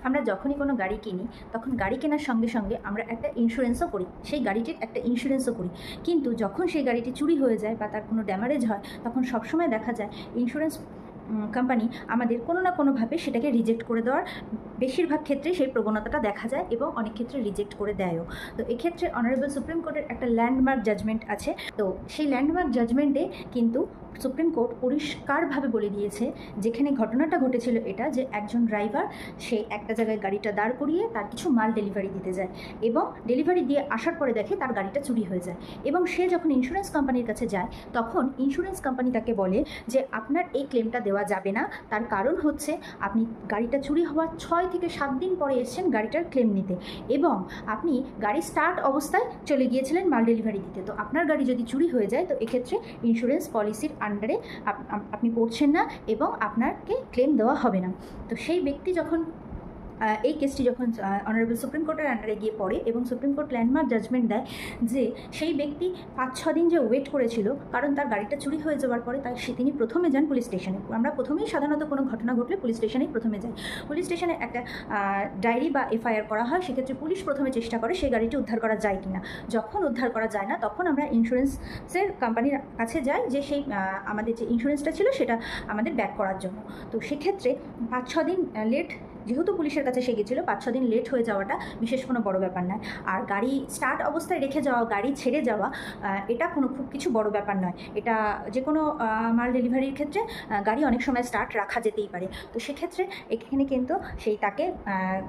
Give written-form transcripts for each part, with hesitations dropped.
আমরা যখনই কোনো গাড়ি কিনি তখন গাড়ি কেনার সঙ্গে সঙ্গে আমরা একটা ইন্স্যুরেন্সও করি, সেই গাড়িটির একটা ইন্স্যুরেন্সও করি। কিন্তু যখন সেই গাড়িটি চুরি হয়ে যায় বা তার কোনো ড্যামেজ হয় তখন সবসময় দেখা যায় ইন্স্যুরেন্স কোম্পানি আমাদের কোনো না কোনোভাবে সেটাকে রিজেক্ট করে দেওয়ার বেশিরভাগ ক্ষেত্রেই সেই প্রবণতাটা দেখা যায় এবং অনেক ক্ষেত্রে রিজেক্ট করে দেয়ও। তো এক্ষেত্রে অনারেবল সুপ্রিম কোর্টের একটা ল্যান্ডমার্ক জাজমেন্ট আছে। তো সেই ল্যান্ডমার্ক জাজমেন্টে কিন্তু সুপ্রিম কোর্ট পরিষ্কারভাবে বলে দিয়েছে, যেখানে ঘটনাটা ঘটেছিল এটা, যে একজন ড্রাইভার সে একটা জায়গায় গাড়িটা দাঁড় করিয়ে তার কিছু মাল ডেলিভারি দিতে যায় এবং ডেলিভারি দিয়ে আসার পরে দেখে তার গাড়িটা চুরি হয়ে যায় এবং সে যখন ইন্স্যুরেন্স কোম্পানির কাছে যায় তখন ইন্স্যুরেন্স কোম্পানি তাকে বলে যে আপনার এই ক্লেমটা দেওয়া যাবে না, তার কারণ হচ্ছে আপনি গাড়িটা চুরি হওয়ার 6 থেকে 7 দিন পরে এসেছেন গাড়িটার ক্লেম নিতে এবং আপনি গাড়ি স্টার্ট অবস্থায় চলে গিয়েছিলেন মাল ডেলিভারি দিতে। তো আপনার গাড়ি যদি চুরি হয়ে যায় তো এক্ষেত্রে ইন্স্যুরেন্স পলিসির আন্ডারে আপনি পড়ছেন না এবং আপনাকে ক্লেম দেওয়া হবে না। তো সেই ব্যক্তি যখন এই কেসটি যখন অনারেবল সুপ্রিম কোর্টের আন্ডারে গিয়ে পড়ে এবং সুপ্রিম কোর্ট ল্যান্ডমার্ক জাজমেন্ট দেয় যে সেই ব্যক্তি 5-6 দিন যে ওয়েট করেছিল, কারণ তার গাড়িটা চুরি হয়ে যাওয়ার পরে তিনি প্রথমে যান পুলিশ স্টেশনে। আমরা প্রথমেই সাধারণত কোনো ঘটনা ঘটলে পুলিশ স্টেশনেই প্রথমে যাই। পুলিশ স্টেশনে একটা ডায়েরি বা এফআইআর করা হয়, সেক্ষেত্রে পুলিশ প্রথমে চেষ্টা করে সেই গাড়িটি উদ্ধার করা যায় কি না। যখন উদ্ধার করা যায় না তখন আমরা ইন্স্যুরেন্সের কোম্পানির কাছে যাই যে সেই আমাদের যে ইন্স্যুরেন্সটা ছিল সেটা আমাদের ব্যাক করার জন্য। তো সেক্ষেত্রে 5-6 দিন লেট, যেহেতু পুলিশের কাছে সে গেছিলো, 5-6 দিন লেট হয়ে যাওয়াটা বিশেষ কোনো বড় ব্যাপার নয়। আর গাড়ি স্টার্ট অবস্থায় রেখে যাওয়া, গাড়ি ছেড়ে যাওয়া, এটা খুব কিছু বড় ব্যাপার নয়। এটা যে কোনো মাল ডেলিভারির ক্ষেত্রে গাড়ি অনেক সময় স্টার্ট রাখা যেতেই পারে। তো সেক্ষেত্রে এখানে কিন্তু তাকে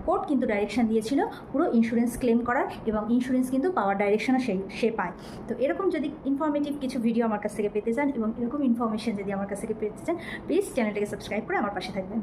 কোর্ট কিন্তু ডাইরেকশান দিয়েছিল পুরো ইন্স্যুরেন্স ক্লেম করার এবং ইন্স্যুরেন্স কিন্তু পাওয়ার ডাইরেকশানও সে পায়। তো এরকম যদি ইনফরমেটিভ কিছু ভিডিও আমার কাছ থেকে পেতে চান এবং এরকম ইনফরমেশন যদি আমার কাছ থেকে পেতে চান, প্লিজ চ্যানেলটাকে সাবস্ক্রাইব করে আমার পাশে থাকবেন।